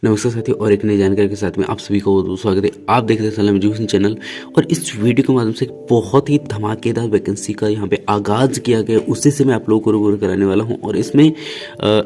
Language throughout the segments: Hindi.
नमस्कार साथियों, और एक नई जानकारी के साथ में आप सभी को बहुत स्वागत है। आप देख रहे हैं सलाम एजुकेशन चैनल, और इस वीडियो के माध्यम से एक बहुत ही धमाकेदार वैकेंसी का यहाँ पे आगाज़ किया गया, उसी से मैं आप लोगों को रूबरू कराने वाला हूँ। और इसमें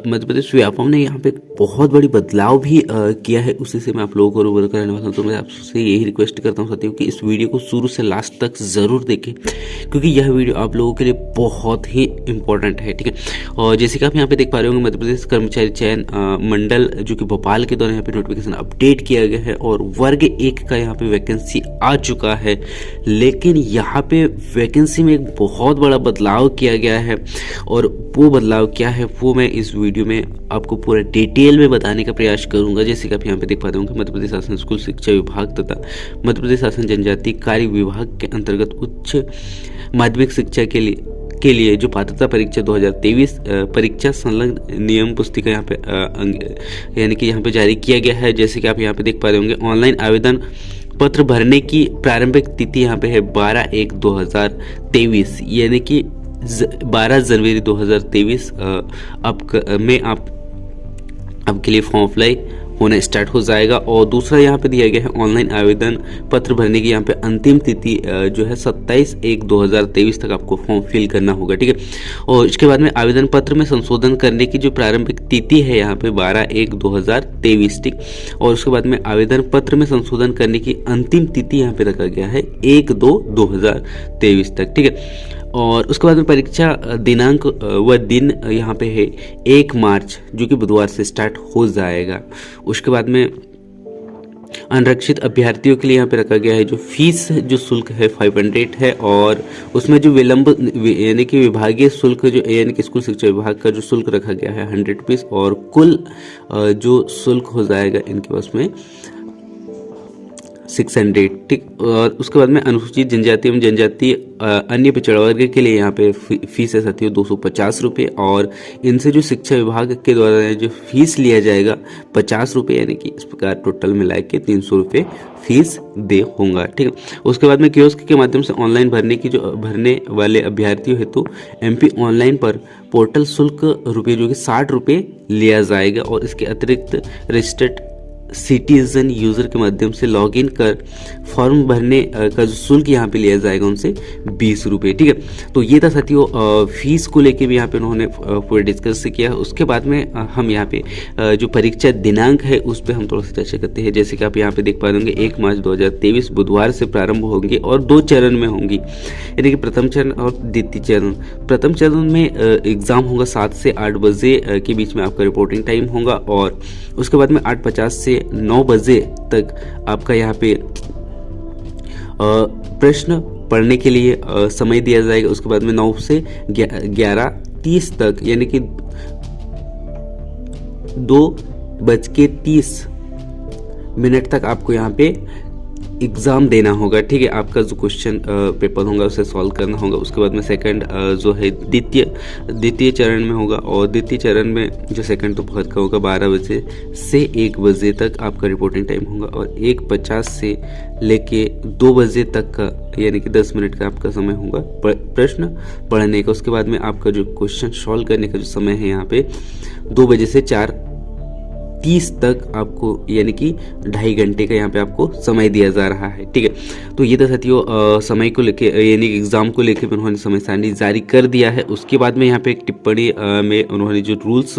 मध्य प्रदेश व्यापम ने यहाँ पे बहुत बड़ी बदलाव भी किया है, उसी से मैं आप लोगों को रूबरू कराने वाला हूँ। तो मैं आपसे यही रिक्वेस्ट करता हूँ साथियों कि इस वीडियो को शुरू से लास्ट तक ज़रूर देखें, क्योंकि यह वीडियो आप लोगों के लिए बहुत ही इंपॉर्टेंट है। ठीक है, और जैसे कि आप यहाँ पे देख पा रहे होंगे, मध्य प्रदेश कर्मचारी चयन मंडल जो कि भोपाल के द्वारा यहाँ पे नोटिफिकेशन अपडेट किया गया है, और वर्ग 1 का यहाँ पे वैकेंसी आ चुका है। लेकिन यहाँ पे वैकेंसी में एक बहुत बड़ा बदलाव किया गया है, और वो बदलाव क्या है वो मैं इस वीडियो में आपको पूरा डिटेल में बताने का प्रयास करूंगा। जैसे कि आप यहाँ पे देख पाते होंगे, मध्य प्रदेश शासन स्कूल शिक्षा विभाग तथा मध्य प्रदेश शासन जनजाति कार्य विभाग के अंतर्गत उच्च माध्यमिक शिक्षा के लिए जो पात्रता परीक्षा 2023 परीक्षा संलग्न नियम पुस्तिका यहाँ पे यानी कि यहाँ पे जारी किया गया है। जैसे कि आप यहाँ पे देख पा रहे होंगे, ऑनलाइन आवेदन पत्र भरने की प्रारंभिक तिथि यहाँ पे है 12/1/2023, यानी कि 12 जनवरी 2023 में आपके लिए फॉर्म अप्लाई होना स्टार्ट हो जाएगा। और दूसरा यहाँ पे दिया गया है, ऑनलाइन आवेदन पत्र भरने की यहाँ पे अंतिम तिथि जो है 27/1/2023 तक आपको फॉर्म फिल करना होगा। ठीक है, और इसके बाद में आवेदन पत्र में संशोधन करने की जो प्रारंभिक तिथि है यहाँ पे 12/1/2023। ठीक, और उसके बाद में आवेदन पत्र में संशोधन करने की अंतिम तिथि यहाँ पे रखा गया है 1/2/2023 तक। ठीक है, और उसके बाद में परीक्षा दिनांक व दिन यहाँ पे है 1 मार्च, जो कि बुधवार से स्टार्ट हो जाएगा। उसके बाद में अनरक्षित अभ्यर्थियों के लिए यहाँ पे रखा गया है जो फीस जो शुल्क है 500 है, और उसमें जो विलंब यानी कि विभागीय शुल्क जो यानी कि स्कूल शिक्षा विभाग का जो शुल्क रखा गया है 100 रुपीज़, और कुल जो शुल्क हो जाएगा इनके पास में 600। ठीक, और उसके बाद में अनुसूचित जनजाति एवं जनजाति अन्य पिछड़ा वर्ग के लिए यहाँ पे फीस है साथियों 250 रुपये, और इनसे जो शिक्षा विभाग के द्वारा जो फीस लिया जाएगा 50 रुपये, यानी कि इस प्रकार टोटल मिला के 300 रुपये फीस दे होगा। ठीक है, उसके बाद में कियोस्क के माध्यम से ऑनलाइन भरने वाले अभ्यर्थियों हेतु MP ऑनलाइन पर पोर्टल शुल्क रुपये जो कि 60 रुपये लिया जाएगा, और इसके अतिरिक्त रजिस्टर्ड सिटीजन यूजर के माध्यम से लॉगिन कर फॉर्म भरने का जो शुल्क यहाँ पे लिया जाएगा उनसे 20 रुपये। ठीक है, तो ये था साथियों फीस को लेके भी यहाँ पे उन्होंने पूरा डिस्कस किया। उसके बाद में हम यहाँ पे जो परीक्षा दिनांक है उस पर हम थोड़ा सा चर्चा करते हैं। जैसे कि आप यहाँ पे देख पा रहे 1 मार्च 2023 बुधवार से प्रारंभ होंगे, और 2 चरण में होंगी, यानी कि प्रथम चरण और द्वितीय चरण। प्रथम चरण में एग्जाम होगा 7 से 8 बजे के बीच में आपका रिपोर्टिंग टाइम होगा, और उसके बाद में 8:50 से 9 बजे तक आपका यहाँ पे प्रश्न पढ़ने के लिए समय दिया जाएगा। उसके बाद में 9 से 11:30 तक, यानी कि 2:30 तक आपको यहाँ पे एग्ज़ाम देना होगा। ठीक है, आपका जो क्वेश्चन पेपर होगा उसे सॉल्व करना होगा। उसके बाद में सेकंड जो है द्वितीय चरण में होगा, और द्वितीय चरण में जो सेकंड तो बहुत का होगा 12 बजे से 1 बजे तक आपका रिपोर्टिंग टाइम होगा, और 1:50 से लेके 2 बजे तक का, यानी कि 10 मिनट का आपका समय होगा प्रश्न पढ़ने का। उसके बाद में आपका जो क्वेश्चन सॉल्व करने का जो समय है यहाँ पे 2 बजे से 4:30 तक आपको, यानी कि 2.5 घंटे का यहाँ पे आपको समय दिया जा रहा है। ठीक है, तो ये था साथियों समय को लेके, यानी कि एग्जाम को लेके उन्होंने समय सारणी जारी कर दिया है। उसके बाद में यहाँ पे एक टिप्पणी में उन्होंने जो रूल्स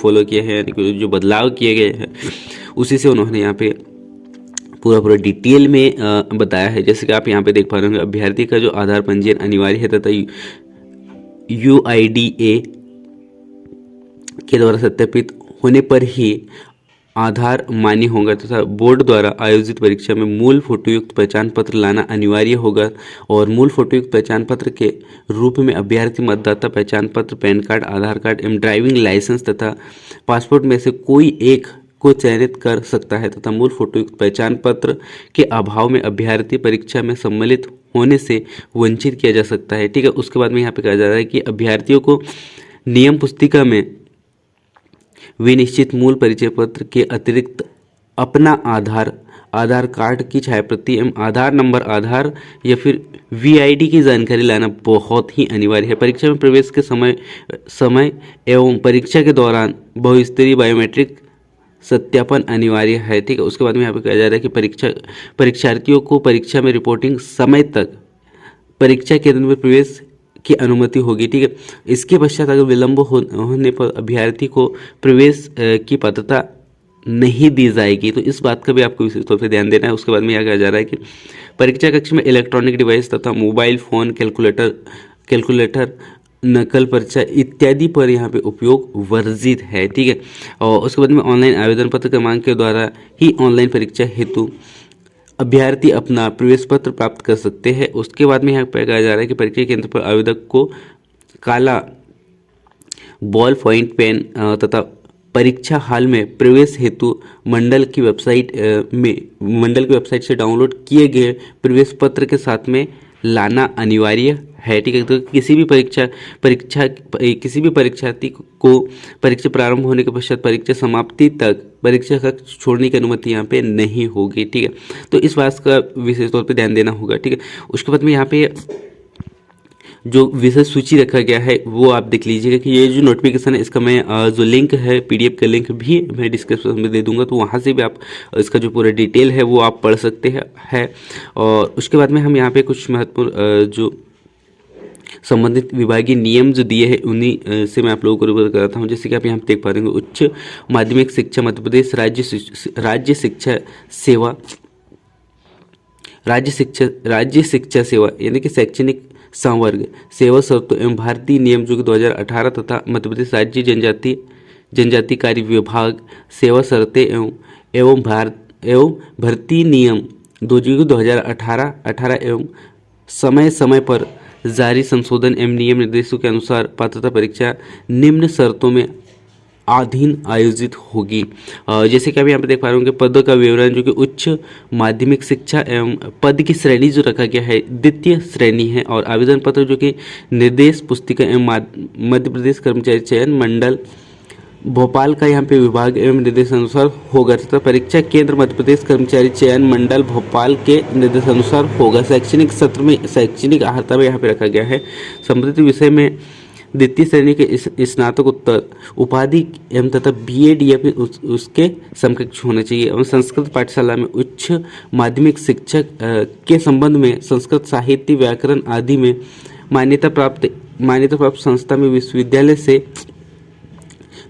फॉलो किए हैं, यानी कि जो बदलाव किए गए हैं उसी से उन्होंने यहाँ पे पूरा डिटेल में बताया है। जैसे कि आप यहाँ पे देख पा रहे होंगे, अभ्यर्थी का जो आधार पंजीयन अनिवार्य है तथा UIDA के द्वारा सत्यापित होने पर ही आधार मान्य होगा, तथा बोर्ड द्वारा आयोजित परीक्षा में मूल फोटोयुक्त पहचान पत्र लाना अनिवार्य होगा, और मूल फोटोयुक्त पहचान पत्र के रूप में अभ्यर्थी मतदाता पहचान पत्र, पैन कार्ड, आधार कार्ड एवं ड्राइविंग लाइसेंस तथा पासपोर्ट में से कोई एक को चयनित कर सकता है, तथा मूल फोटोयुक्त पहचान पत्र के अभाव में अभ्यर्थी परीक्षा में सम्मिलित होने से वंचित किया जा सकता है। ठीक है, उसके बाद में यहाँ पे कहा जा रहा है कि अभ्यर्थियों को नियम पुस्तिका में विनिश्चित मूल परिचय पत्र के अतिरिक्त अपना आधार कार्ड की छायाप्रति एवं आधार नंबर, आधार या फिर VID की जानकारी लाना बहुत ही अनिवार्य है। परीक्षा में प्रवेश के समय एवं परीक्षा के दौरान बहुस्तरीय बायोमेट्रिक सत्यापन अनिवार्य है। ठीक है, उसके बाद में यहाँ पे कहा जा रहा है कि परीक्षार्थियों को परीक्षा में रिपोर्टिंग समय तक परीक्षा केंद्र में प्रवेश की अनुमति होगी। ठीक है, इसके पश्चात अगर विलंब होने पर अभ्यर्थी को प्रवेश की पात्रता नहीं दी जाएगी। तो इस बात का भी आपको विशेष तौर पर ध्यान देना है। उसके बाद में यह कहा जा रहा है कि परीक्षा कक्ष में इलेक्ट्रॉनिक डिवाइस तथा मोबाइल फोन, कैलकुलेटर, नकल पर्चा इत्यादि पर यहाँ पे उपयोग वर्जित है। ठीक है, और उसके बाद में ऑनलाइन आवेदन पत्र क्रमांक के द्वारा ही ऑनलाइन परीक्षा हेतु अभ्यर्थी अपना प्रवेश पत्र प्राप्त कर सकते हैं। उसके बाद में यहाँ पे कहा जा रहा है कि परीक्षा केंद्र पर आवेदक को काला बॉल पॉइंट पेन तथा परीक्षा हॉल में प्रवेश हेतु मंडल की वेबसाइट से डाउनलोड किए गए प्रवेश पत्र के साथ में लाना अनिवार्य है। ठीक है, तो किसी भी परीक्षार्थी को परीक्षा प्रारंभ होने के पश्चात परीक्षा समाप्ति तक परीक्षा कक्ष छोड़ने की अनुमति यहाँ पे नहीं होगी। ठीक है, तो इस बात का विशेष तौर पे ध्यान देना होगा। ठीक है, उसके बाद में यहाँ पे जो विषय सूची रखा गया है वो आप देख लीजिएगा कि ये जो नोटिफिकेशन है इसका मैं जो लिंक है पीडीएफ का लिंक भी मैं डिस्क्रिप्शन में दे दूंगा, तो वहाँ से भी आप इसका जो पूरा डिटेल है वो आप पढ़ सकते हैं। और उसके बाद में हम यहाँ पे कुछ महत्वपूर्ण जो संबंधित विभागीय नियम जो दिए हैं उन्हीं से मैं आप लोगों को रिपोर्ट कराता हूँ। जैसे कि आप यहाँ देख पा रहे हैं, उच्च माध्यमिक शिक्षा मध्य प्रदेश राज्य शिक्षा सेवा यानी कि शैक्षणिक संवर्ग सेवा शर्तों एवं भारतीय नियम जो कि 2018 तथा मध्य प्रदेश राज्य जनजाति कार्य विभाग सेवा शर्तें एवं भर्ती नियम 2018 एवं समय समय पर जारी संशोधन एवं नियम निर्देशों के अनुसार पात्रता परीक्षा निम्न शर्तों में अधीन आयोजित होगी। जैसे कि आप यहाँ पे देख पा रहे होंगे पदों का विवरण जो कि उच्च माध्यमिक शिक्षा एवं पद की श्रेणी जो रखा गया है द्वितीय श्रेणी है, और आवेदन पत्र जो कि निर्देश पुस्तिका एवं मध्य प्रदेश कर्मचारी चयन मंडल भोपाल का यहाँ पे विभाग एवं निर्देशानुसार होगा तथा परीक्षा केंद्र मध्य प्रदेश कर्मचारी चयन मंडल भोपाल के निर्देशानुसार होगा। शैक्षणिक सत्र में शैक्षणिक अर्हता में यहाँ पे रखा गया है संबंधित विषय में द्वितीय श्रेणी के स्नातकोत्तर उपाधि एवं तथा बीएड या फिर उसके समकक्ष होना चाहिए। एवं संस्कृत पाठशाला में उच्च माध्यमिक शिक्षक के संबंध में संस्कृत साहित्य व्याकरण आदि में मान्यता प्राप्त संस्था में विश्वविद्यालय से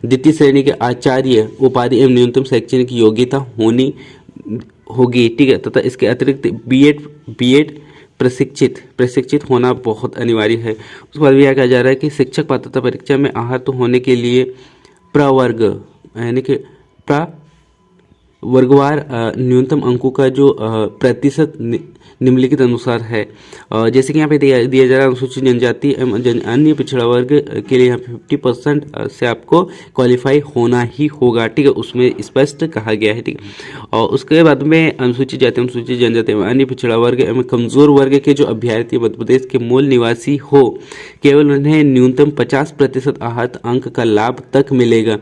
द्वितीय श्रेणी के आचार्य उपाधि एवं न्यूनतम शैक्षणिक योग्यता होनी होगी। ठीक है, तथा इसके अतिरिक्त बीएड प्रशिक्षित होना बहुत अनिवार्य है। उसके बाद भी यह कहा जा रहा है कि शिक्षक पात्रता परीक्षा में आहत होने के लिए प्रवर्ग यानी कि वर्गवार न्यूनतम अंकों का जो प्रतिशत निम्नलिखित अनुसार है। जैसे कि यहाँ पे दिया जा रहा है अनुसूचित जनजाति एवं अन्य पिछड़ा वर्ग के लिए यहाँ पे 50% से आपको क्वालिफाई होना ही होगा। ठीक है, उसमें स्पष्ट कहा गया है। ठीक है, और उसके बाद में अनुसूचित जाति अनुसूचित जनजाति एवं अन्य पिछड़ा वर्ग एवं कमजोर वर्ग के जो अभ्यर्थी मध्य प्रदेश के मूल निवासी हो केवल उन्हें न्यूनतम 50% आहत अंक का लाभ तक मिलेगा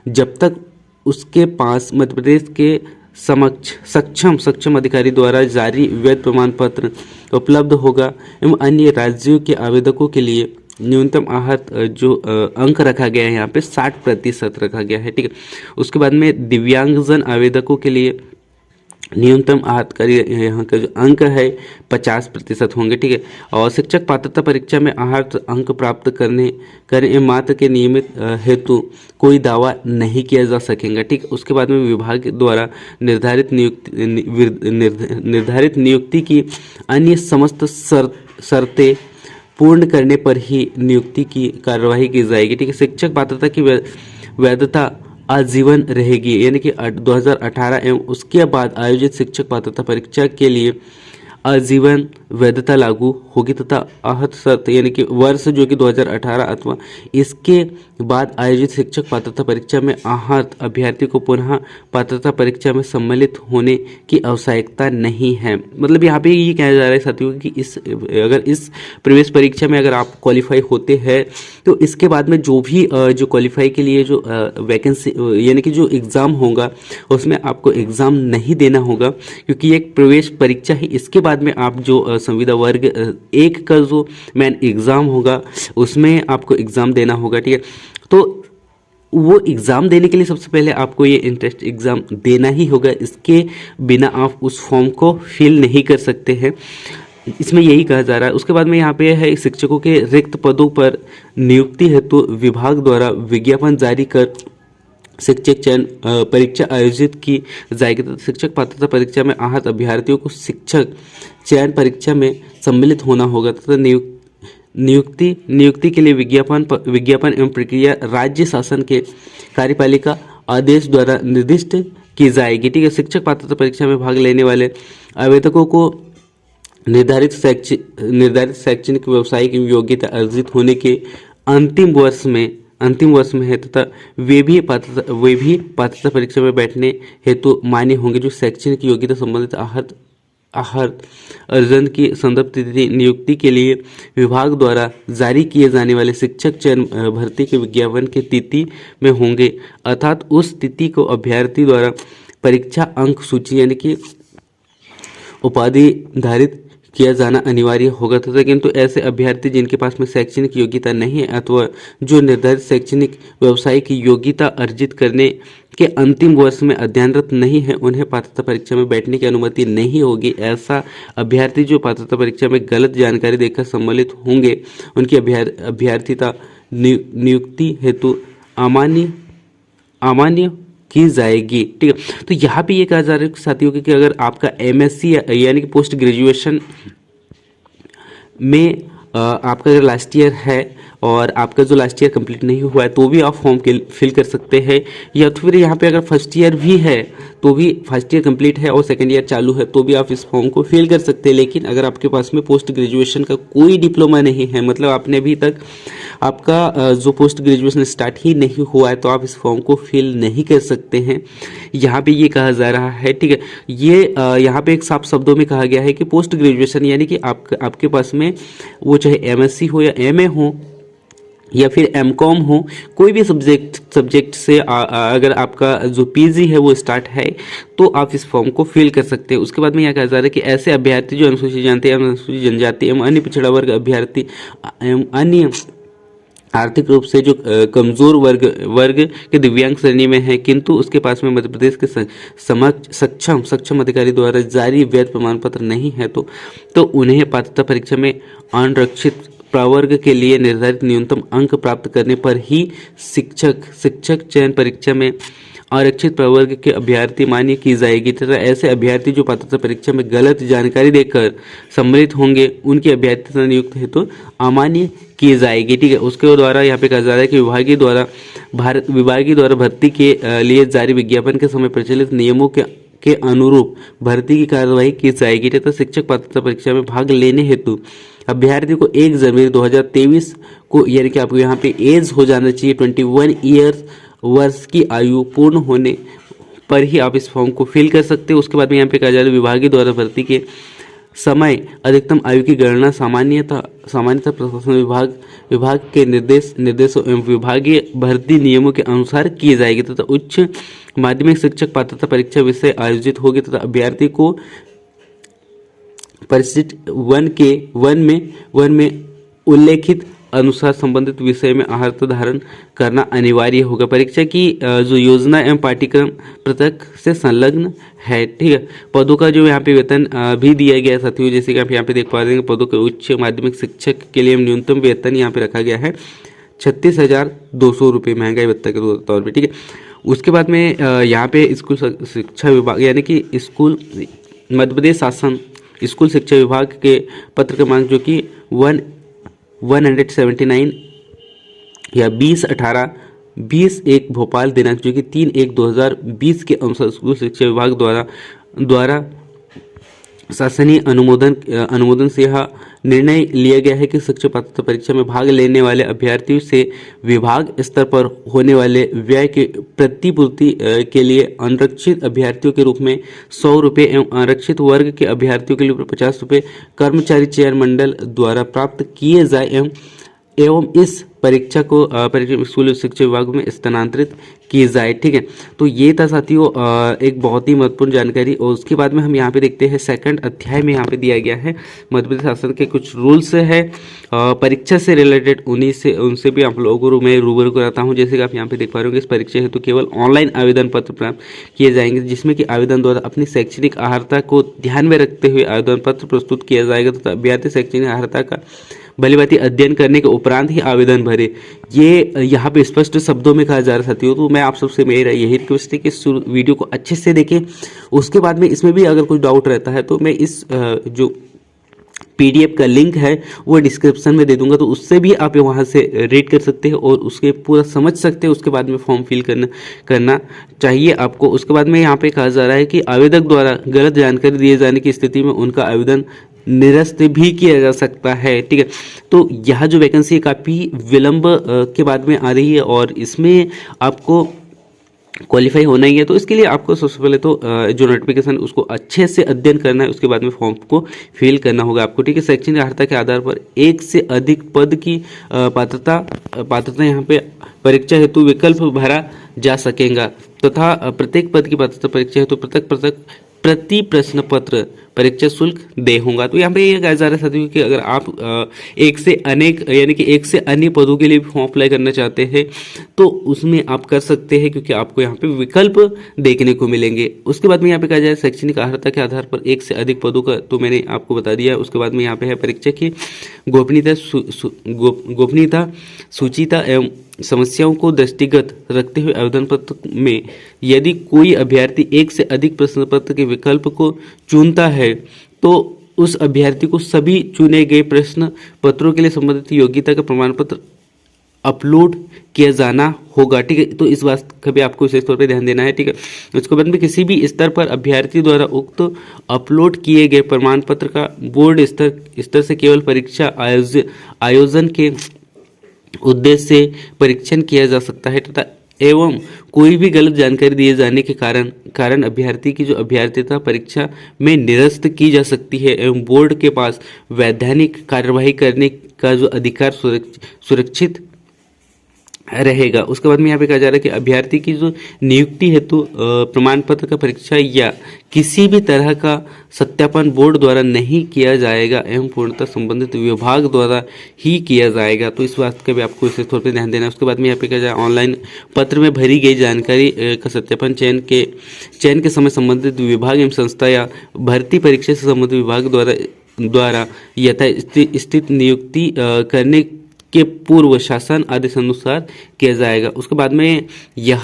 जब तक उसके पास मध्य प्रदेश के सक्षम अधिकारी द्वारा जारी वैध प्रमाण पत्र उपलब्ध होगा। एवं अन्य राज्यों के आवेदकों के लिए न्यूनतम आहत जो अंक रखा गया है यहाँ पे 60% रखा गया है। ठीक है, उसके बाद में दिव्यांगजन आवेदकों के लिए न्यूनतम आहत का यहाँ का जो अंक है 50% होंगे। ठीक है, और शिक्षक पात्रता परीक्षा में आहत अंक प्राप्त करने मात्र के नियमित हेतु कोई दावा नहीं किया जा सकेगा। ठीक, उसके बाद में विभाग द्वारा निर्धारित नियुक्ति की अन्य समस्त शर्तें पूर्ण करने पर ही नियुक्ति की कार्यवाही की जाएगी। ठीक है, शिक्षक पात्रता की वैधता आजीवन रहेगी यानी कि 2018 एवं उसके बाद आयोजित शिक्षक पात्रता परीक्षा के लिए आजीवन वैधता लागू होगी तथा आहत शर्त यानी कि वर्ष जो कि 2018 अथवा इसके बाद आयोजित शिक्षक पात्रता परीक्षा में आहत अभ्यर्थी को पुनः पात्रता परीक्षा में सम्मिलित होने की आवश्यकता नहीं है। मतलब यहाँ पे ये कहा जा रहा है साथियों कि अगर इस प्रवेश परीक्षा में अगर आप क्वालिफाई होते हैं तो इसके बाद में जो भी जो क्वालिफाई के लिए जो वैकेंसी यानी कि जो एग्ज़ाम होगा उसमें आपको एग्ज़ाम नहीं देना होगा क्योंकि एक प्रवेश परीक्षा ही इसके बाद में आप जो संविदा वर्ग 1 का जो मेन एग्ज़ाम होगा उसमें आपको एग्ज़ाम देना होगा। ठीक है, तो वो एग्ज़ाम देने के लिए सबसे पहले आपको ये इंट्रेंस एग्ज़ाम देना ही होगा। इसके बिना आप उस फॉर्म को फिल नहीं कर सकते हैं, इसमें यही कहा जा रहा है। उसके बाद में यहाँ पे है शिक्षकों के रिक्त पदों पर नियुक्ति हेतु विभाग द्वारा विज्ञापन जारी कर शिक्षक चयन परीक्षा आयोजित की जाएगी तथा शिक्षक पात्रता परीक्षा में आहत अभ्यर्थियों को शिक्षक चयन परीक्षा में सम्मिलित होना होगा तथा नियुक्ति के लिए विज्ञापन एवं प्रक्रिया राज्य शासन के कार्यपालिका आदेश द्वारा निर्दिष्ट की जाएगी। ठीक है। शिक्षक पात्रता परीक्षा में भाग लेने वाले आवेदकों को निर्धारित शैक्षणिक व्यावसायिक योग्यता अर्जित होने के अंतिम वर्ष में है तथा वे भी पात्रता परीक्षा में बैठने हेतु मान्य होंगे जो शैक्षणिक योग्यता संबंधित आहत अर्जन की संदर्भ तिथि नियुक्ति के लिए विभाग द्वारा जारी किए जाने वाले शिक्षक चयन भर्ती के विज्ञापन की तिथि में होंगे, अर्थात उस तिथि को अभ्यर्थी द्वारा परीक्षा अंक सूची यानी कि उपाधि धारित किया जाना अनिवार्य होगा तथा किंतु ऐसे अभ्यर्थी जिनके पास में शैक्षणिक योग्यता नहीं है अथवा जो निर्धारित शैक्षणिक व्यवसाय की योग्यता अर्जित करने के अंतिम वर्ष में अध्ययनरत नहीं है उन्हें पात्रता परीक्षा में बैठने की अनुमति नहीं होगी। ऐसा अभ्यर्थी जो पात्रता परीक्षा में गलत जानकारी देकर सम्मिलित होंगे उनकी अभ्यर्थिता नियुक्ति हेतु अमान्य की जाएगी। ठीक है। तो यहाँ पे ये कहा जा रहा है साथियों कि अगर आपका एमएससी यानी कि पोस्ट ग्रेजुएशन में आपका अगर लास्ट ईयर है और आपका जो लास्ट ईयर कंप्लीट नहीं हुआ है तो भी आप फॉर्म फिल कर सकते हैं, या तो फिर यहाँ पे अगर फर्स्ट ईयर भी है तो भी फर्स्ट ईयर कंप्लीट है और सेकंड ईयर चालू है तो भी आप इस फॉर्म को फिल कर सकते हैं। लेकिन अगर आपके पास में पोस्ट ग्रेजुएशन का कोई डिप्लोमा नहीं है, मतलब आपने अभी तक आपका जो पोस्ट ग्रेजुएशन स्टार्ट ही नहीं हुआ है तो आप इस फॉर्म को फिल नहीं कर सकते हैं, यहाँ पे ये कहा जा रहा है। ठीक है। ये यहाँ पे एक साफ शब्दों में कहा गया है कि पोस्ट ग्रेजुएशन यानी कि आपके पास में वो चाहे एमएससी हो या एमए हो या फिर एमकॉम हो, कोई भी सब्जेक्ट से अगर आपका जो पीजी है वो स्टार्ट है तो आप इस फॉर्म को फिल कर सकते हैं। उसके बाद में यह कहा जा रहा है कि ऐसे अभ्यर्थी जो अनुसूचित जाति एवं अनुसूचित जनजाति एवं अन्य पिछड़ा वर्ग अभ्यर्थी एवं अन्य आर्थिक रूप से जो कमजोर वर्ग के दिव्यांग श्रेणी में है किंतु उसके पास में मध्य प्रदेश के सक्षम अधिकारी द्वारा जारी वैध प्रमाण पत्र नहीं है तो उन्हें पात्रता परीक्षा में अनारक्षित प्रवर्ग के लिए निर्धारित न्यूनतम अंक प्राप्त करने पर ही शिक्षक चयन परीक्षा में आरक्षित प्रवर्ग के अभ्यर्थी मान्य की जाएगी तथा ऐसे अभ्यर्थी जो पात्रता परीक्षा में गलत जानकारी देकर सम्मिलित होंगे उनकी अभ्यर्थी नियुक्त हेतु अमान्य की जाएगी। ठीक है। उसके द्वारा यहाँ पे कहा जा रहा है कि विभागीय द्वारा भर्ती के लिए जारी विज्ञापन के समय प्रचलित नियमों के अनुरूप भर्ती की कार्यवाही की जाएगी तथा शिक्षक पात्रता परीक्षा में भाग लेने हेतु अभ्यर्थी को 1 जनवरी 2023 को यानी कि आपको यहाँ पे एज हो जाना चाहिए 21 वर्ष की आयु पूर्ण होने पर ही आप इस फॉर्म को फिल कर सकते हो। उसके बाद में यहाँ पे कहा जा रहा है विभागीय द्वारा भर्ती के समय अधिकतम आयु की गणना सामान्यतः प्रशासन विभाग के निर्देशों एवं विभागीय भर्ती नियमों के अनुसार की जाएगी तथा उच्च माध्यमिक शिक्षक पात्रता परीक्षा विषय आयोजित होगी तथा अभ्यर्थी को परिशिष्ट 1 में उल्लेखित अनुसार संबंधित विषय में अर्हता धारण करना अनिवार्य होगा। परीक्षा की जो योजना एवं पाठ्यक्रम पृथक से संलग्न है। ठीक है। पदों का जो यहाँ पे वेतन भी दिया गया है साथियों, जैसे कि आप यहाँ पे देख पा रहे हैं पदों के उच्च माध्यमिक शिक्षक के लिए न्यूनतम वेतन यहाँ पे रखा गया है 36,200 रुपये महंगाई भत्ता के तौर पर। ठीक है। उसके बाद में यहाँ पे स्कूल शिक्षा विभाग यानी कि मध्य प्रदेश शासन स्कूल शिक्षा विभाग के पत्र क्रमांक जो कि 179 या 20/18/20 भोपाल दिनांक जो कि 3/1/2020 के अनुसार स्कूल शिक्षा विभाग द्वारा शासनीय अनुमोदन से यह निर्णय लिया गया है कि शिक्षक पात्रता परीक्षा में भाग लेने वाले अभ्यर्थियों से विभाग स्तर पर होने वाले व्यय की प्रतिपूर्ति के लिए अनारक्षित अभ्यर्थियों के रूप में 100 रुपये एवं आरक्षित वर्ग के अभ्यर्थियों के लिए 50 रुपये कर्मचारी चयन मंडल द्वारा प्राप्त किए जाए एवं इस परीक्षा को परीक्षा स्कूल शिक्षा विभाग में स्थानांतरित की जाए। ठीक है, तो ये था साथियों एक बहुत ही महत्वपूर्ण जानकारी। और उसके बाद में हम यहाँ पे देखते हैं सेकंड अध्याय में यहाँ पे दिया गया है मध्य प्रदेश शासन के कुछ रूल्स है परीक्षा से रिलेटेड, उनसे भी आप लोगों को मैं रूबरू कराता हूँ। जैसे कि आप यहाँ पे देख पा रहे हो, इस परीक्षा हेतु केवल ऑनलाइन आवेदन पत्र प्राप्त किए जाएंगे, जिसमें कि आवेदन द्वारा अपनी शैक्षणिक अर्हता को ध्यान में रखते हुए आवेदन पत्र प्रस्तुत किया जाएगा तथा अभ्यर्थी शैक्षणिक अर्हता का भलीभांति अध्ययन करने के उपरांत ही आवेदन भरे। ये यहाँ पे स्पष्ट शब्दों में कहा जा रहा साथियों। तो मैं आप सबसे मेरा यही रिक्वेस्ट है कि इस वीडियो को अच्छे से देखें। उसके बाद में इसमें भी अगर कुछ डाउट रहता है तो मैं इस जो PDF का लिंक है वो डिस्क्रिप्शन में दे दूंगा, तो उससे भी आप वहाँ से रीड कर सकते हैं और उसके पूरा समझ सकते हैं। उसके बाद में फॉर्म फिल करना चाहिए आपको। उसके बाद में यहाँ पे कहा जा रहा है कि आवेदक द्वारा गलत जानकारी दिए जाने की स्थिति में उनका आवेदन निरस्त भी किया जा सकता है। ठीक है, तो यह जो वैकेंसी है काफ़ी विलंब के बाद में आ रही है और इसमें आपको क्वालिफाई होना ही है। तो इसके लिए आपको सबसे पहले तो जो नोटिफिकेशन उसको अच्छे से अध्ययन करना है, उसके बाद में फॉर्म को फिल करना होगा आपको। ठीक है, शैक्षणिक अर्हता के आधार पर एक से अधिक पद की पात्रता यहाँ पे परीक्षा हेतु विकल्प भरा जा सकेगा तथा प्रत्येक पद की पात्रता परीक्षा हेतु प्रति प्रश्न पत्र परीक्षा शुल्क दे होगा। तो यहाँ पे ये कहा जा रहा है साथियों कि अगर आप एक से अनेक यानी कि एक से अन्य पदों के लिए फॉर्म अप्लाई करना चाहते हैं तो उसमें आप कर सकते हैं, क्योंकि आपको यहाँ पे विकल्प देखने को मिलेंगे। उसके बाद में यहाँ पे कहा जाए शैक्षणिक अर्हता के आधार पर एक से अधिक पदों का, तो मैंने आपको बता दिया। उसके बाद में यहाँ पे है परीक्षा की गोपनीयता सूचिता एवं समस्याओं को दृष्टिगत रखते हुए आवेदन पत्र में यदि कोई अभ्यर्थी एक से अधिक प्रश्न पत्र के विकल्प को चुनता है तो उस अभ्यर्थी को सभी चुने गए प्रश्न पत्रों के लिए संबंधित योग्यता का प्रमाण पत्र अपलोड किया जाना होगा। ठीक है, तो इस बात का भी आपको विशेष तौर पे ध्यान देना है। ठीक है, उसके बाद में किसी भी स्तर पर अभ्यर्थी द्वारा उक्त अपलोड किए गए प्रमाण पत्र का बोर्ड स्तर से केवल परीक्षा आयोजन के उद्देश्य से परीक्षण किया जा सकता है तथा एवं कोई भी गलत जानकारी दिए जाने के कारण अभ्यर्थी की जो अभ्यर्थीता परीक्षा में निरस्त की जा सकती है एवं बोर्ड के पास वैधानिक कार्यवाही करने का जो अधिकार सुरक्षित रहेगा। उसके बाद में यहाँ पे कहा जा रहा है कि अभ्यर्थी की जो नियुक्ति हेतु प्रमाण पत्र का परीक्षा या किसी भी तरह का सत्यापन बोर्ड द्वारा नहीं किया जाएगा एवं पूर्णतः संबंधित विभाग द्वारा ही किया जाएगा। तो इस बात का भी आपको विशेष तौर पर ध्यान देना है। उसके बाद में यहाँ पे कहा जाए ऑनलाइन पत्र में भरी गई जानकारी का सत्यापन चयन के समय संबंधित विभाग एवं संस्था या भर्ती परीक्षा से संबंधित विभाग द्वारा यथास्थित नियुक्ति करने के पूर्व शासन आदेश अनुसार किया जाएगा। उसके बाद में यह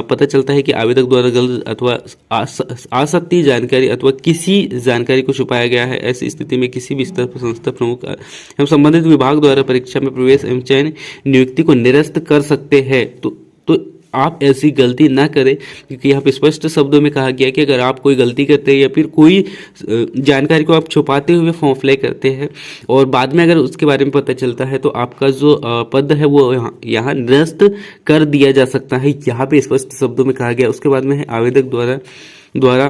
पता चलता है कि आवेदक द्वारा गलत अथवा आसक्ति जानकारी अथवा किसी जानकारी को छुपाया गया है। ऐसी स्थिति में किसी भी स्तर पर संस्था प्रमुख एवं संबंधित विभाग द्वारा परीक्षा में प्रवेश एवं चयन नियुक्ति को निरस्त कर सकते हैं। तो आप ऐसी गलती ना करें, क्योंकि यहाँ पे स्पष्ट शब्दों में कहा गया कि अगर आप कोई गलती करते हैं या फिर कोई जानकारी को आप छुपाते हुए फॉर्म अप्लाई करते हैं और बाद में अगर उसके बारे में पता चलता है तो आपका जो पद है वो यहाँ निरस्त कर दिया जा सकता है। यहाँ पे स्पष्ट शब्दों में कहा गया। उसके बाद में है आवेदक द्वारा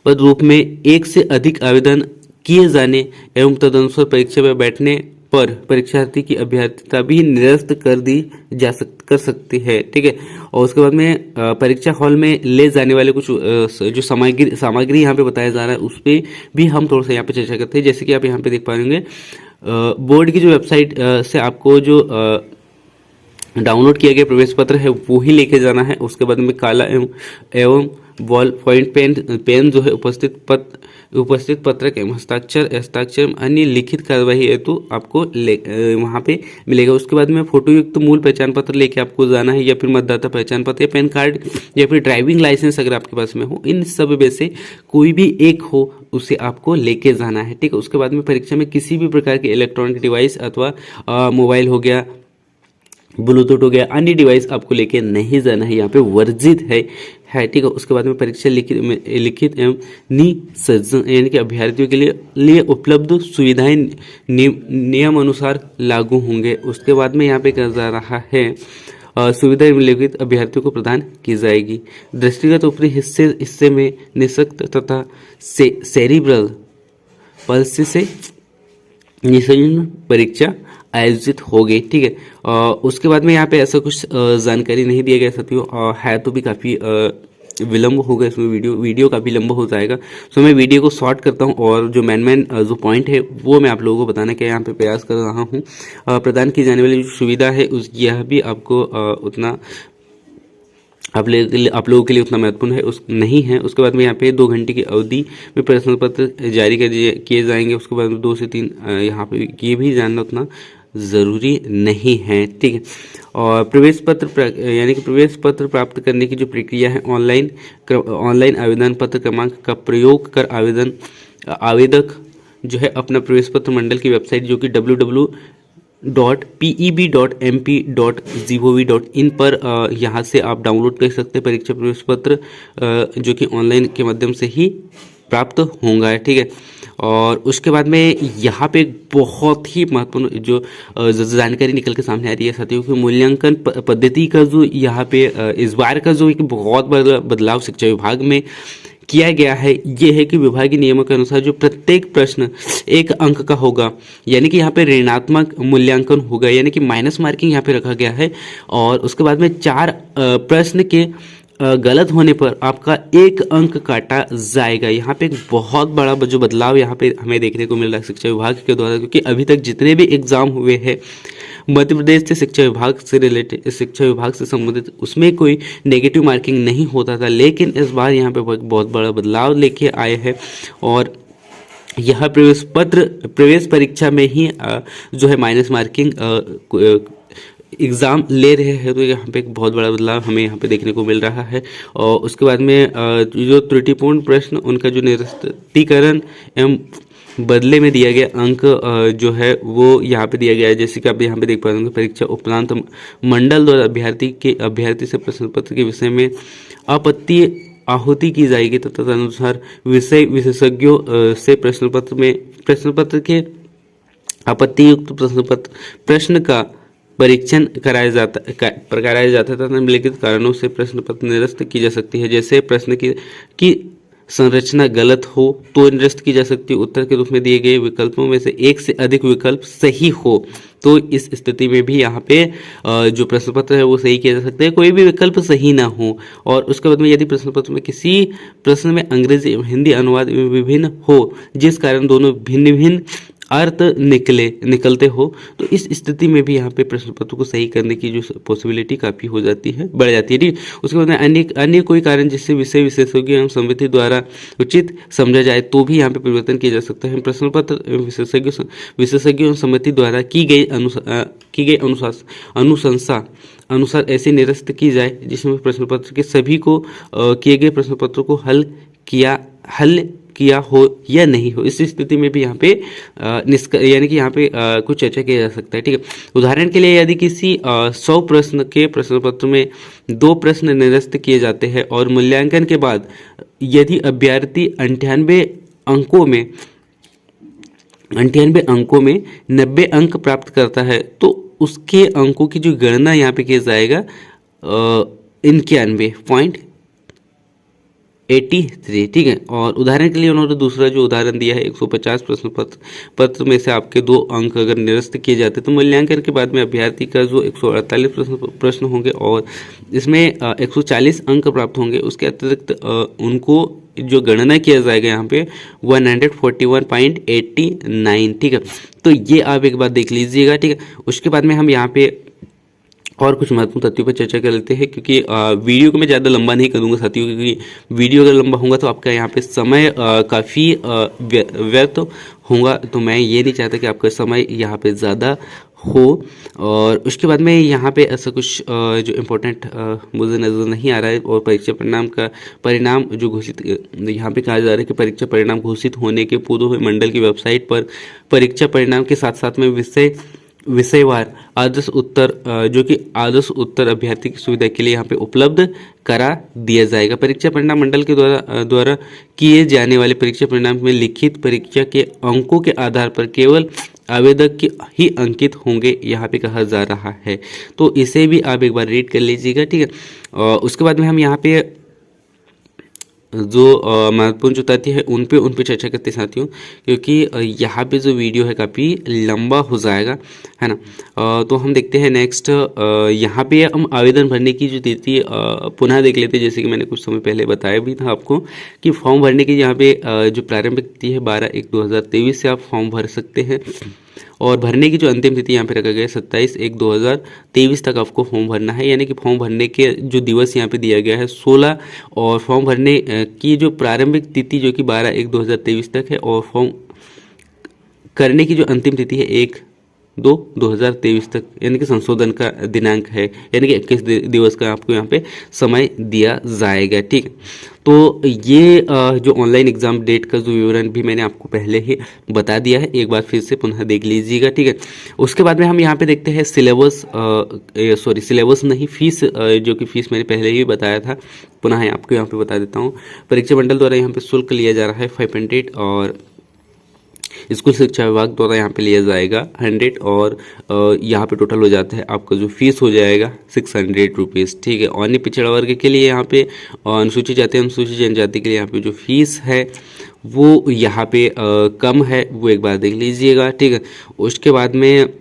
पद रूप में एक से अधिक आवेदन किए जाने एवं तदनुसार परीक्षा में बैठने पर परीक्षार्थी की अभ्यर्थीता भी निरस्त कर सकती है। ठीक है, और उसके बाद में परीक्षा हॉल में ले जाने वाले कुछ जो सामग्री यहाँ पे बताया जा रहा है उस पर भी हम थोड़ा सा यहाँ पे चर्चा करते हैं। जैसे कि आप यहाँ पे देख पाएंगे बोर्ड की जो वेबसाइट से आपको जो डाउनलोड किया गया प्रवेश पत्र है वो ही लेके जाना है। उसके बाद में काला एवं बॉल पॉइंट पेन जो है उपस्थित पत्रक एवं हस्ताक्षर अन्य लिखित कार्यवाही है तो आपको वहाँ पे मिलेगा। उसके बाद में फोटो युक्त मूल पहचान पत्र लेके आपको जाना है, या फिर मतदाता पहचान पत्र या पैन कार्ड या फिर ड्राइविंग लाइसेंस अगर आपके पास में हो, इन सब में से कोई भी एक हो उसे आपको लेके जाना है। ठीक है, उसके बाद में परीक्षा में किसी भी प्रकार के इलेक्ट्रॉनिक डिवाइस अथवा मोबाइल हो गया, ब्लूटूथ हो गया, अन्य डिवाइस आपको लेके नहीं जाना है, यहाँ पे वर्जित है। ठीक है, उसके बाद में परीक्षा लिखित एवं निसर्जन यानी कि अभ्यर्थियों के लिए उपलब्ध सुविधाएं नियम अनुसार लागू होंगे। उसके बाद में यहाँ पे कहा जा रहा है सुविधा निम्नलिखित अभ्यर्थियों को प्रदान की जाएगी। दृष्टिगत ऊपरी हिस्से में निःशक्त तथा सेरिब्रल पल्सी से निसंजन परीक्षा आयोजित होगी, ठीक है। उसके बाद में यहाँ पे ऐसा कुछ जानकारी नहीं दिया गया साथियों, है तो भी काफ़ी विलम्ब होगा इसमें, वीडियो काफ़ी लंबा हो जाएगा। सो मैं वीडियो को शॉर्ट करता हूँ और जो मेन जो पॉइंट है वो मैं आप लोगों को बताने का यहाँ पे प्रयास कर रहा हूँ। प्रदान की जाने वाली जो सुविधा है उस यह भी आपको उतना आप लोगों के लिए उतना महत्वपूर्ण है उस नहीं है। उसके बाद में यहाँ पे 2 घंटे की अवधि में प्रश्न पत्र जारी किए जाएंगे। उसके बाद में 2 से 3 यहाँ पे ये भी जानना उतना ज़रूरी नहीं है, ठीक है। और प्रवेश पत्र यानी कि प्रवेश पत्र प्राप्त करने की जो प्रक्रिया है, ऑनलाइन आवेदन पत्र क्रमांक का प्रयोग कर आवेदक जो है अपना प्रवेश पत्र मंडल की वेबसाइट जो कि www.peb.mp.gov.in पर यहाँ से आप डाउनलोड कर सकते हैं परीक्षा प्रवेश पत्र, जो कि ऑनलाइन के माध्यम से ही प्राप्त होगा, ठीक है। और उसके बाद में यहाँ पे एक बहुत ही महत्वपूर्ण जो जानकारी निकल के सामने आ रही है साथियों कि मूल्यांकन पद्धति का जो यहाँ पे इस बार का जो एक बहुत बड़ा बदलाव शिक्षा विभाग में किया गया है, ये है कि विभागीय नियमों के अनुसार जो प्रत्येक प्रश्न 1 अंक का होगा, यानी कि यहाँ पे ऋणात्मक मूल्यांकन होगा, यानी कि माइनस मार्किंग यहाँ पे रखा गया है। और उसके बाद में 4 प्रश्न के गलत होने पर आपका 1 अंक काटा जाएगा। यहाँ पे एक बहुत बड़ा जो बदलाव यहाँ पे हमें देखने को मिल रहा है शिक्षा विभाग के द्वारा, क्योंकि अभी तक जितने भी एग्जाम हुए हैं मध्य प्रदेश से शिक्षा विभाग से रिलेटेड, शिक्षा विभाग से संबंधित, उसमें कोई नेगेटिव मार्किंग नहीं होता था, लेकिन इस बार यहाँ पे बहुत बड़ा बदलाव लेके आए हैं। और यह प्रवेश परीक्षा में ही जो है माइनस मार्किंग एग्ज़ाम ले रहे हैं, तो यहाँ पे एक बहुत बड़ा बदलाव हमें यहाँ पे देखने को मिल रहा है। और उसके बाद में जो त्रुटिपूर्ण प्रश्न उनका जो निरस्तीकरण एवं बदले में दिया गया अंक जो है वो यहाँ पे दिया गया है। जैसे कि आप यहाँ पे देख पा रहे होंगे, परीक्षा उपरांत मंडल द्वारा अभ्यर्थी से प्रश्न पत्र के विषय में आपत्ति आहुति की जाएगी तथा तदनुसार विशेषज्ञों से प्रश्न पत्र के आपत्ति युक्त प्रश्न का परीक्षण कराया जाता था। निम्नलिखित कारणों से प्रश्न पत्र निरस्त की जा सकती है। जैसे प्रश्न की संरचना गलत हो तो निरस्त की जा सकती है, उत्तर के रूप में दिए गए विकल्पों में से एक से अधिक विकल्प सही हो तो इस स्थिति में भी यहाँ पे जो प्रश्न पत्र है वो सही किया जा सकता है, कोई भी विकल्प सही ना हो। और उसके बाद में यदि प्रश्न पत्र में किसी प्रश्न में अंग्रेजी एवं हिंदी अनुवाद विभिन्न हो, जिस कारण दोनों भिन्न भिन्न अर्थ निकलते हो, तो इस स्थिति में भी यहाँ पे प्रश्न पत्र को सही करने की जो पॉसिबिलिटी काफ़ी बढ़ जाती है, ठीक। उसके बाद अन्य कोई कारण जिससे विषय विशेषज्ञ एवं समिति द्वारा उचित समझा जाए तो भी यहाँ पे परिवर्तन किया जा सकता है। प्रश्न पत्र विशेषज्ञों एवं समिति द्वारा की गई अनुशंसा अनुसार ऐसे निरस्त की जाए जिसमें प्रश्न पत्र के सभी को किए गए प्रश्न पत्रों को हल किया हो या नहीं हो। इस स्थिति में भी यहाँ पे यानी कि यहाँ पे कुछ चर्चा किया जा सकता है, ठीक है। उदाहरण के लिए यदि किसी 100 प्रश्न के प्रश्न पत्र में 2 प्रश्न निरस्त किए जाते हैं और मूल्यांकन के बाद यदि अभ्यर्थी 98 अंकों में 90 अंक प्राप्त करता है तो उसके अंकों की जो गणना यहाँ पे किया जाएगा 91.83, ठीक है। और उदाहरण के लिए उन्होंने दूसरा जो उदाहरण दिया है 150 प्रश्न पत्र में से आपके 2 अंक अगर निरस्त किए जाते तो मूल्यांकन के बाद में अभ्यर्थी का जो 148 प्रश्न होंगे और इसमें 140 अंक प्राप्त होंगे। उसके अतिरिक्त उनको जो गणना किया जाएगा यहाँ पे 141.89, ठीक है। तो ये आप एक बार देख लीजिएगा, ठीक है। उसके बाद में हम यहाँ पे और कुछ महत्वपूर्ण तथ्यों पर चर्चा कर लेते हैं, क्योंकि वीडियो को मैं ज़्यादा लंबा नहीं करूँगा साथियों, क्योंकि वीडियो अगर लंबा होगा तो आपका यहाँ पे समय काफ़ी व्यर्थ होगा, तो मैं ये नहीं चाहता कि आपका समय यहाँ पे ज़्यादा हो। और उसके बाद में यहाँ पे ऐसा कुछ जो इम्पोर्टेंट मुझे नज़र नहीं आ रहा है। और परीक्षा परिणाम जो घोषित यहाँ पे कहा जा रहा है कि परीक्षा परिणाम घोषित होने के पूर्व मंडल की वेबसाइट पर परीक्षा परिणाम के साथ साथ में विषयवार आदर्श उत्तर जो कि आदर्श उत्तर अभ्यर्थी की सुविधा के लिए यहाँ पे उपलब्ध करा दिया जाएगा। परीक्षा परिणाम मंडल के द्वारा किए जाने वाले परीक्षा परिणाम में लिखित परीक्षा के अंकों के आधार पर केवल आवेदक के ही अंकित होंगे, यहाँ पे कहा जा रहा है। तो इसे भी आप एक बार रीड कर लीजिएगा, ठीक है। और उसके बाद में हम यहाँ पे जो महत्वपूर्ण जो तथ्य है उन पे चर्चा करते हैं साथियों, क्योंकि यहाँ पे जो वीडियो है काफ़ी लंबा हो जाएगा, है ना। तो हम देखते हैं नेक्स्ट, यहाँ पे हम आवेदन भरने की जो तिथि पुनः देख लेते हैं। जैसे कि मैंने कुछ समय पहले बताया भी था आपको कि फॉर्म भरने की यहाँ पे जो प्रारंभिक तिथि है 12/1/2023 से आप फॉर्म भर सकते हैं, और भरने की जो अंतिम तिथि यहाँ पे रखा गया है 27/1/2023 तक आपको फॉर्म भरना है। यानी कि फॉर्म भरने के जो दिवस यहाँ पे दिया गया है 16, और फॉर्म भरने की जो प्रारंभिक तिथि जो कि 12/1/2023 तक है, और फॉर्म करने की जो अंतिम तिथि है 1/2/2023 तक, यानी कि संशोधन का दिनांक है, यानी कि 21 दिवस का आपको यहाँ पे समय दिया जाएगा। ठीक है, तो ये जो ऑनलाइन एग्जाम डेट का जो विवरण भी मैंने आपको पहले ही बता दिया है, एक बार फिर से पुनः देख लीजिएगा। ठीक है, उसके बाद में हम यहाँ पे देखते हैं सिलेबस, सिलेबस नहीं, फीस, जो कि फीस मैंने पहले ही बताया था, पुनः आपको यहाँ पे बता देता हूँ। परीक्षा मंडल द्वारा यहाँ पे शुल्क लिया जा रहा है 500, और स्कूल शिक्षा विभाग द्वारा यहाँ पे लिया जाएगा 100, और यहाँ पे टोटल हो जाता है आपका जो फीस हो जाएगा 600 रुपीज़। ठीक है, अन्य पिछड़ा वर्ग के लिए यहाँ पे, अनुसूचित जाति अनुसूचित जनजाति के लिए यहाँ पे जो फीस है वो यहाँ पे कम है, वो एक बार देख लीजिएगा। ठीक है, उसके बाद में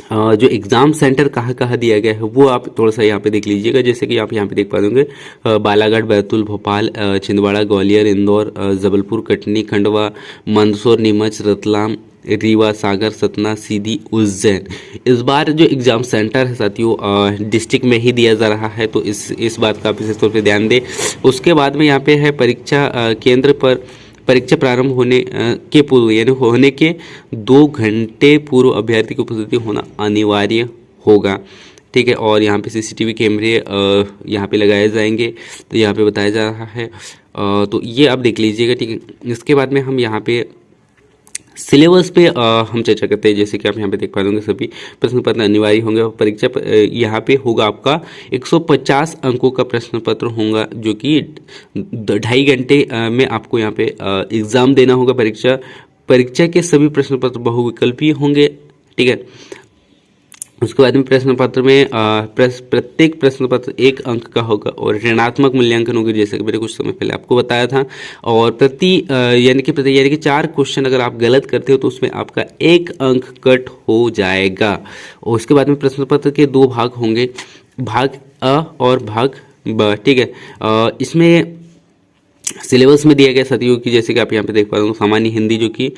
जो एग्ज़ाम सेंटर कहाँ कहाँ दिया गया है वो आप थोड़ा सा यहाँ पे देख लीजिएगा। जैसे कि आप यहाँ पे देख पा होंगे, बालाघाट, बैतूल, भोपाल, छिंदवाड़ा, ग्वालियर, इंदौर, जबलपुर, कटनी, खंडवा, मंदसौर, नीमच, रतलाम, रीवा, सागर, सतना, सीधी, उज्जैन। इस बार जो एग्ज़ाम सेंटर है साथियों डिस्ट्रिक्ट में ही दिया जा रहा है, तो इस बात का आप विशेष तौर पर ध्यान दें। उसके बाद में यहाँ पे है परीक्षा केंद्र पर परीक्षा प्रारंभ होने के पूर्व, यानी होने के 2 घंटे पूर्व अभ्यर्थी की उपस्थिति होना अनिवार्य होगा। ठीक है, और यहाँ पे सीसीटीवी कैमरे यहाँ पे लगाए जाएंगे, तो यहाँ पे बताया जा रहा है, तो ये आप देख लीजिएगा। ठीक है, इसके बाद में हम यहाँ पे सिलेबस पे हम चर्चा करते हैं। जैसे कि आप यहाँ पे देख पा होंगे सभी प्रश्न पत्र अनिवार्य होंगे। परीक्षा यहाँ पे होगा आपका 150 अंकों का प्रश्न पत्र होगा, जो कि 2.5 घंटे में आपको यहाँ पे एग्ज़ाम देना होगा। परीक्षा के सभी प्रश्न पत्र बहुविकल्पीय होंगे। ठीक है, उसके बाद में प्रश्न पत्र में प्रत्येक प्रश्न पत्र 1 अंक का होगा, और ऋणात्मक मूल्यांकन होगा, जैसे कि मैंने कुछ समय पहले आपको बताया था। और यानी कि 4 क्वेश्चन अगर आप गलत करते हो तो उसमें आपका 1 अंक कट हो जाएगा। और उसके बाद में प्रश्न पत्र के 2 भाग होंगे, भाग अ और भाग ब। ठीक है, इसमें सिलेबस में दिया गया साथियों की, जैसे कि आप यहाँ पे देख पा रहे हो, सामान्य हिंदी जो कि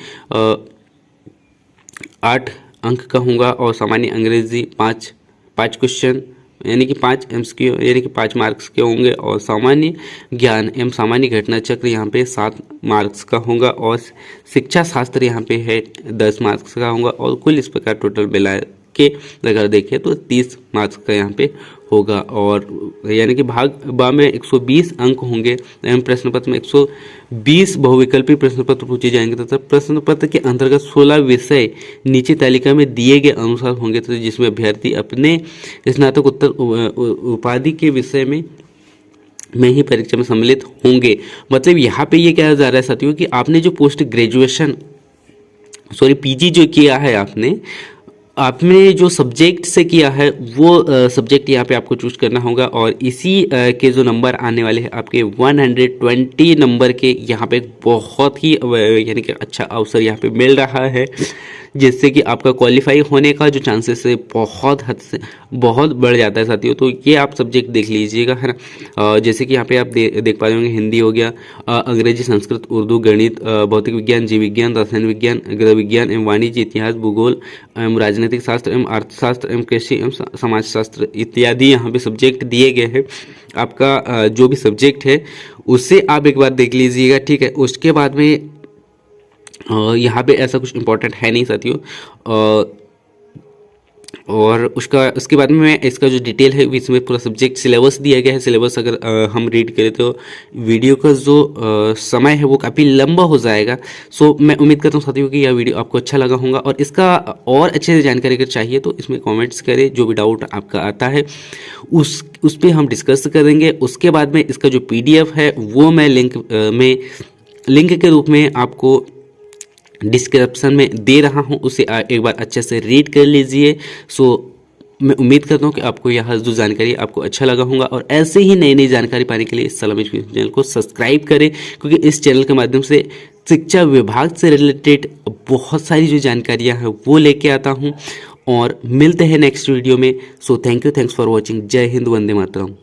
8 अंक का होगा, और सामान्य अंग्रेजी 5 क्वेश्चन, यानी कि 5 MCQ, यानी कि 5 मार्क्स के होंगे। और सामान्य ज्ञान एवं सामान्य घटना चक्र यहाँ पे 7 मार्क्स का होगा, और शिक्षा शास्त्र यहाँ पे है 10 मार्क्स का होगा, और कुल इस प्रकार टोटल मिला के अगर देखें तो 30 मार्क्स का यहाँ पे होगा। और यानी कि भाग बा में 120 अंक होंगे, एवं प्रश्न पत्र में 120 बहुविकल्पी प्रश्न पत्र पूछे जाएंगे, तथा प्रश्न पत्र के अंतर्गत 16 विषय नीचे तालिका में दिए गए अनुसार होंगे, तो जिसमें अभ्यर्थी अपने स्नातकोत्तर उपाधि के विषय में ही परीक्षा में सम्मिलित होंगे। मतलब यहाँ पे ये कहा जा रहा है साथियों कि आपने जो पोस्ट ग्रेजुएशन पीजी जो किया है, आपने जो सब्जेक्ट से किया है वो सब्जेक्ट यहाँ पे आपको चूज करना होगा, और इसी के जो नंबर आने वाले हैं आपके 120 नंबर के, यहाँ पे बहुत ही यानी कि अच्छा अवसर यहाँ पे मिल रहा है, जिससे कि आपका क्वालिफाई होने का जो चांसेस है बहुत हद से बहुत बढ़ जाता है साथियों। तो ये आप सब्जेक्ट देख लीजिएगा, है ना। जैसे कि यहाँ पे आप देख पा रहे होंगे, हिंदी हो गया, अंग्रेजी, संस्कृत, उर्दू, गणित, भौतिक विज्ञान, जीव विज्ञान, रसायन विज्ञान, गृह विज्ञान एवं वाणिज्य, इतिहास, भूगोल एवं राजनीतिक शास्त्र एवं अर्थशास्त्र एवं कृषि एवं समाजशास्त्र इत्यादि यहाँ पे सब्जेक्ट दिए गए हैं। आपका जो भी सब्जेक्ट है उससे आप एक बार देख लीजिएगा। ठीक है, उसके बाद में यहाँ पे ऐसा कुछ इम्पोर्टेंट है नहीं साथियों, और उसके बाद में इसका जो डिटेल है इसमें पूरा सब्जेक्ट सिलेबस दिया गया है। सिलेबस अगर हम रीड करें तो वीडियो का जो समय है वो काफ़ी लंबा हो जाएगा। सो मैं उम्मीद करता हूँ साथियों कि यह वीडियो आपको अच्छा लगा होगा, और इसका और अच्छे से जानकारी अगर चाहिए तो इसमें कमेंट्स करें, जो भी डाउट आपका आता है उस पर हम डिस्कस करेंगे। उसके बाद में इसका जो PDF है वो मैं लिंक के रूप में आपको डिस्क्रिप्शन में दे रहा हूं, उसे एक बार अच्छे से रीड कर लीजिए। सो मैं उम्मीद करता हूँ कि आपको यह जो जानकारी आपको अच्छा लगा होगा, और ऐसे ही नई नई जानकारी पाने के लिए इस सलाम एजुकेशन चैनल को सब्सक्राइब करें, क्योंकि इस चैनल के माध्यम से शिक्षा विभाग से रिलेटेड बहुत सारी जो जानकारियाँ हैं वो लेके आता हूँ। और मिलते हैं नेक्स्ट वीडियो में। So thanks for watching. जय हिंद, वंदे मातरम।